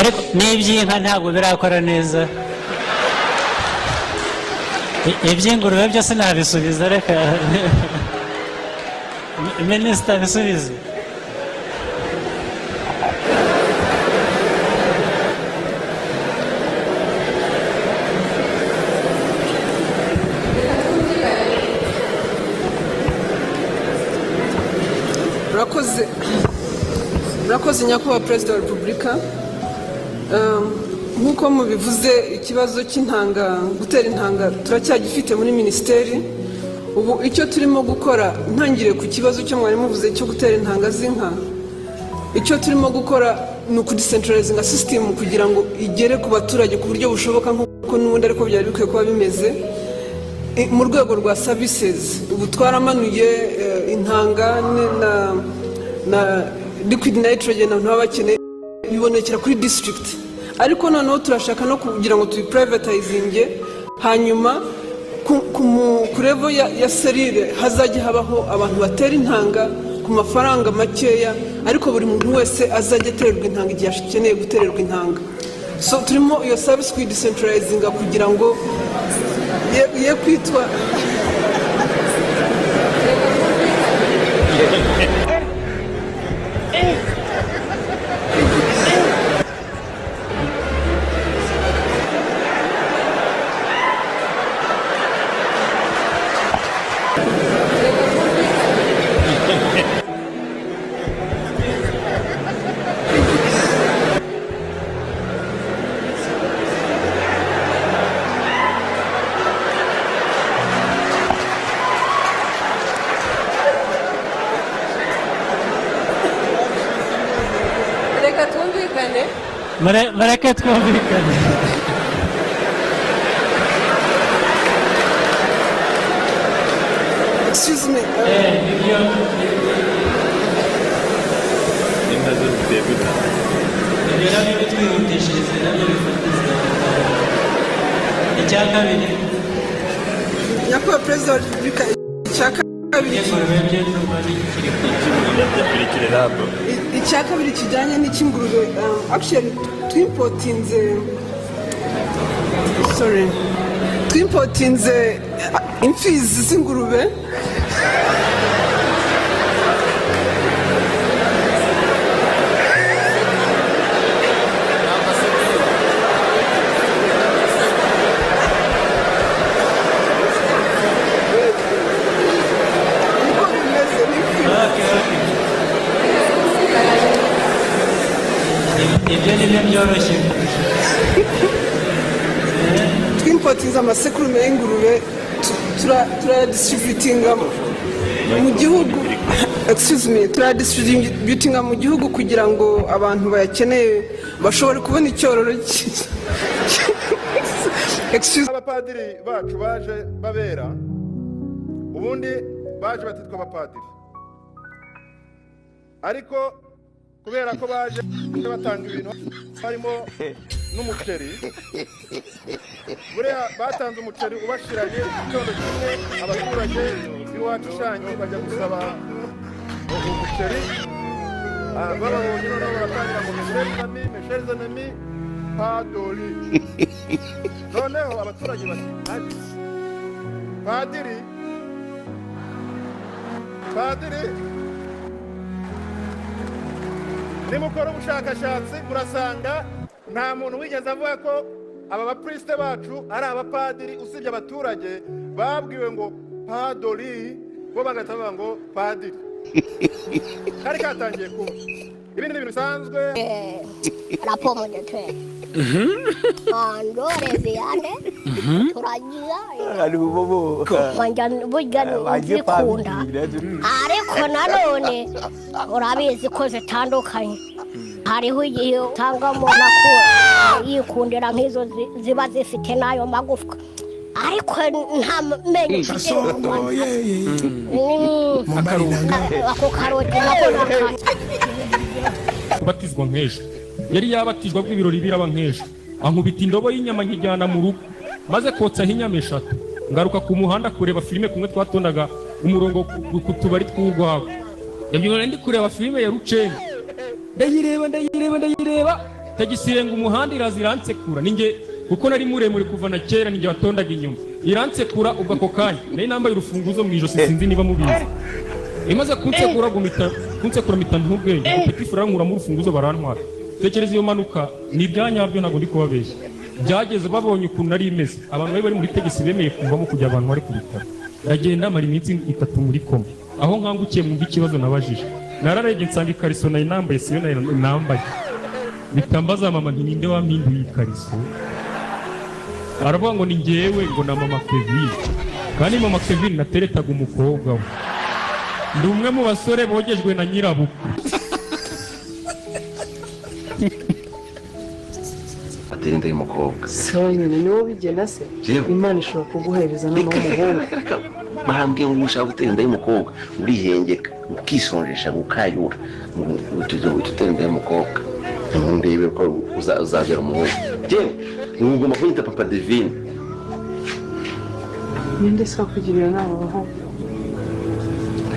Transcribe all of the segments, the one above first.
ariko n'iby'inka ntabwo birakora neza. Iby'ingurube byose nabisubiza, reka minisita abisubize. murakoze nyakubahwa perezida wa repubulika. Nk'uko mubivuze, ikibazo cy'intanga, gutera intanga turacyagifite muri minisiteri. Ubu icyo turimo gukora, ntangire ku kibazo cyo mwari muvuze cyo gutera intanga z'inka, icyo turimo gukora ni ukudecentralizinga system kugira ngo igere ku baturage ku buryo bushoboka nk'uko n'ubundi ariko byari bikwiye kuba bimeze. Mu rwego rwa services, ubu twaramanuye intanga na liquid nitrogen abantu baba bakeneye bibonekera kuri district, ariko noneho turashaka no kugira ngo tuyiprivatizinge, hanyuma ku level ya serire hazajya habaho abantu batera intanga ku mafaranga makeya, ariko buri muntu wese azajya atererwa intanga igihe akeneye gutererwa intanga. So turimo iyo service kuyidecentralizinga kugira ngo ye kwitwa mureke twumvikane. Excuse me. Nyakubahwa perezida wa repubulika, icya kabiri kijyanye n'icy'ingurube. Actually twimpotinze imfizi z'ingurube. Twimpotinze amasekurume y'ingurube turadistributinga mu gihugu. Excuse me, turadistributinga mu gihugu kugira ngo abantu bayakeneye bashobore kubona icyororo. Abapadiri bacu baje babera, ubundi baje batitwa abapadiri, ariko kubera ko baje batanga ibintu harimo n'umuceri, buriya batanze umuceri ubashiranye icyondo kimwe. Abaturage b'iwacu Shangi bajya gusaba umuceri, bababonye noneho baratangira ngo mesherizanami padori. Noneho abaturage bati padiri nimukora ubushakashatsi murasanga nta muntu wigeze avuga ko aba baprieste bacu ari abapadiri, usibye abaturage babwiwe ngo padori, bo bagahita bavuga ngo padiri. Kari katangiye kuba ibindi ni ibintu bisanzwe. Raporo ndetse andore biyane turagira ari bobo wanja burya nzikunda, ariko nanone urabizi ko zitandukanye. Hariho igihe utangamo nako yikundira nk'izo ziba zifite n'ayo magufwa, ariko nta menyo ako karoti nako kubatizwa nk'ejo. Yari yabatizwa bw'ibirori biraba nk'ejo, ankubita indobo y'inyama nkijyana mu rugo, maze kotsaho inyama 3. Ngaruka ku muhanda kureba filime, kumwe twatondaga umurongo ku tubari tw'urwagwa. Yabyibona ndi kureba filime ya Rucenge, ndayireba tagisi irenga umuhanda iraza iransekura ninjye kuko nari muremure kuva na kera ninjye watondaga inyuma iransekura ubwo ako kanya nari nambaye urufunguzo mu ijosi sinzi niba mubizi imaze kunsekura mpita ntubwenge petit frère nkuramo urufunguzo barantwara tekereza iyo manuka ni ibyanyabyo ntabwo ndi kubabeshya byageze babonye ukuntu nari imeze abantu bari muri tagisi bemeye kumvamo kujya abantu bari ku bitaro ndagenda mara iminsi 3 muri koma aho nkangukiye mwumva ikibazo nabajije nararebye nsanga ikariso nayo nambaye siyo nayo nambaye bitambaza mama nti ninde wampinduye ikariso aravuga ngo ni njyewe ngo na mama Kevin kandi mama Kevin nateretaga umukobwa we ndi umwe mu basore bogejwe na nyirabukwe atera inda y'umukobwa sawa nyine niwo bigena se Imana ishobora kuguhereza n'umuhungu bahambwiye ngo ushaka gutera inda y'umukobwa urihengeka ukisonjesha gukayura ututera inda y'umukobwa ndebe ko uzagera umuhungu jewe ngomba kunyita papa Divine ninde se wakugirira inama abahungu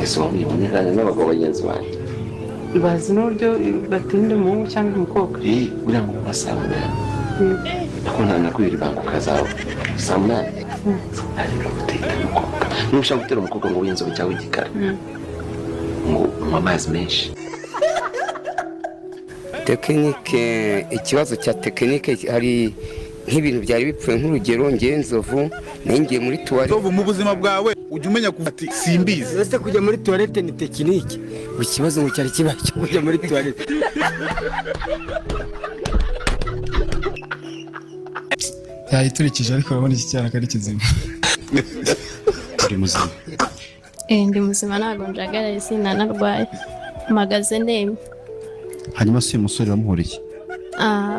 ese wamwibonekanye n'abagabo bagenzi banjye bazi n'uburyo batera inda umuhungu cyangwa umukobwa uriya ngo basabura ako nakwira ibanga ukazawe saa munani ariko gutera umukobwa niba ushaka gutera umukobwa ngo w'inzobe cyangwa igikara ngo unywe amazi menshi tekinike ikibazo cya tekinike hari nk'ibintu byari bipfuye nk'urugero ngenzovu ningiye muri tuwarete mu buzima bwawe ujya umenya kuva ati simbizi ese kujya muri tuwarete ni tekinike ikibazo ngo cyari kibaye cyo kujya muri tuwarete yayiturikije ariko urabona iki cyana kari kizima uri muzima ndi muzima ntabwo njagaraye sinanarwaye mpagaze ndemye hanyuma si uyu musore wamuhuriye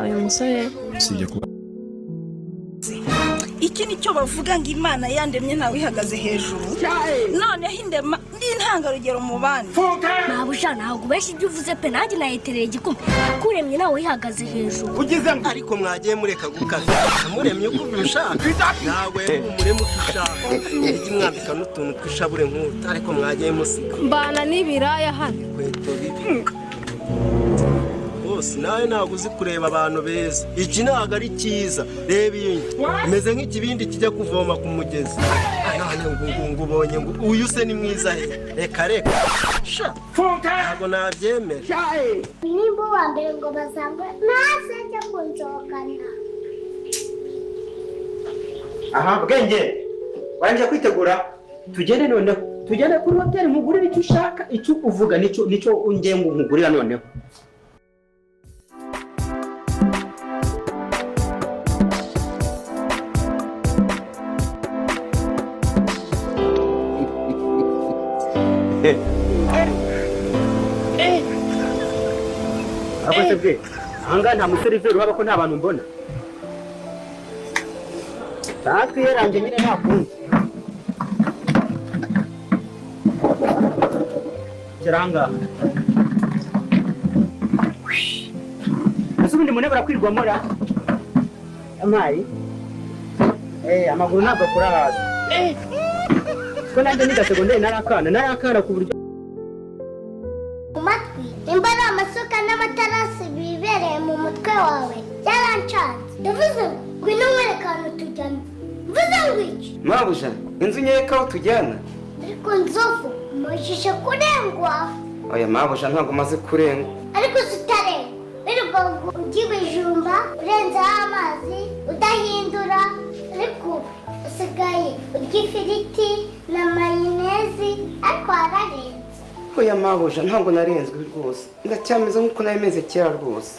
uyu musore usibye kuba iki nicyo bavuga ngo Imana yandemye ntawe ihagaze hejuru noneho indema n'intangarugero mu bandi Mabuja ntabwo ubeshya ibyo uvuze pe nanjye nayetereye igikumi kuremye nawe ihagaze hejuru ugize ariko mwagiye mureka gukaza muremye uko ushaka nawe umuremo uko ushaka ijye mwambika n'utuntu tw'ishabure nk'utu ariko mwagiye musiga mbana n'ibiraya hano kweto bibi nawe ntabwo uzi kureba abantu beza iki ntabwo ari cyiza reba iyi imeze nk'ikibindi kijya kuvoma ku mugezi ngo ubonye ngo uyu se ni mwiza he reka ntabwo nabyemera nimba uwa mbere ngo basangwe maze ajya kunzogana aha bwenge wanjye kwitegura tugende noneho tugende kuri hoteli nkugurire icyo ushaka icyo uvuga nicyo ungenga nkugurira noneho akoze bwe ahangaha nta museriveri uhaba ko nta bantu mbona tatwiheranje nyine nta kundi gera ahangaha ese ubundi mune barakwirwa mora amayi amaguru ntabwo akora hasi ko nanjye niga segonderi narakana ku buryo mu matwi nimba ari amasuka n'amatarasi bibereye mu mutwe wawe byarancanze ndavuze ngo ngwino nkwereke ahantu tujyana mvuze ngo iki mabuja inzu nyereka aho tujyana ariko nzovu umujije kurengwa oya mabuja ntabwo umaze kurengwa ariko zitarenga wirirwa ujya ibijumba urenzeho amazi udahindura ariko usigaye urya ifiriti na mayonezi ariko wararenze oya mabuja ntabwo narenzwe rwose ndacyameze nk'uko nari meze kera rwose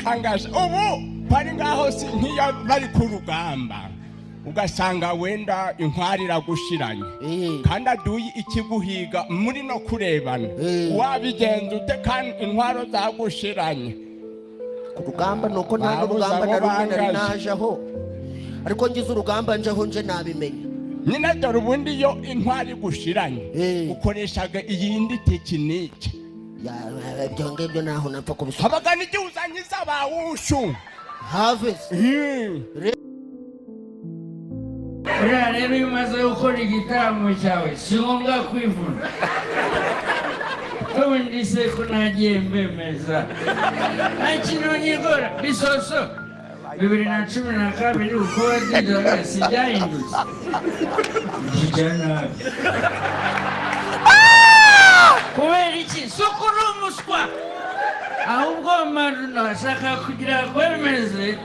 Angaje ubu bari ngaho si nkiyo bari ku rugamba ugasanga wenda inkwari iragushiranye kandi aduye ikiguhiga muri no kurebana wabigenza ute kandi intwaro zagushiranye ku rugamba nuko nta n'urugamba na rumwe nari najeho ariko ngize urugamba njeho nje nabimenya nyine dore ubundi iyo intwari gushiranye ukoreshaga iyindi tekinike ibyo ngibyo naho napfa kubisoma habaga n'igihe uzanyiza abawushu uriya rero iyo umaze gukora igitaramo cyawe si ngombwa kwivuna ubundi se ko nagiye mbemeza nta kintu nyigora bisoso 2012 uko wagize si byahindutse nabi kubera iki si uko uri umuswa ahubwo maruna ashaka kugira kwemeze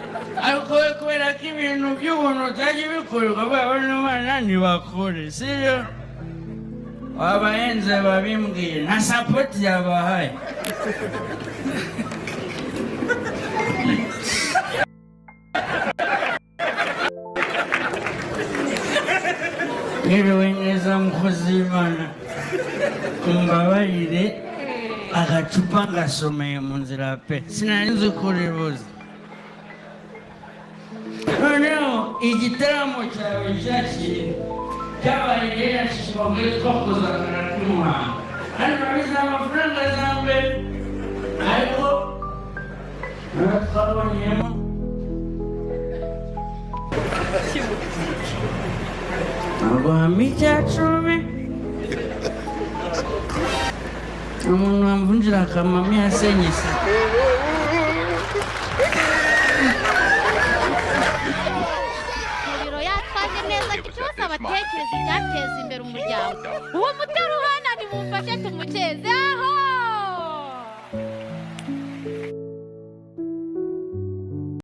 ariko we kubera ko ibintu by'ubuntu utajya bikorerwa babona umwana ntibakore sibyo wabahenze babimbwiye nta sapoti yabahaye mwiriwe neza mukozi w'Imana mumbabarire agacupa ngasomeye mu nzira pe sinari nzi ko uribuze noneho igitaramo cyawe cyakiriye cyabaye rero yashyizwe muri two kuzakana n'umuhanga hano babize amafaranga za mbere ariko twabonyemo aguhamba icya 10 umuntu wamvunjira akamami yasenyese umuriro yatwaje neza cyose abatekereza icyateza imbere umuryango uwo muteruhana nimumfashe tumukeze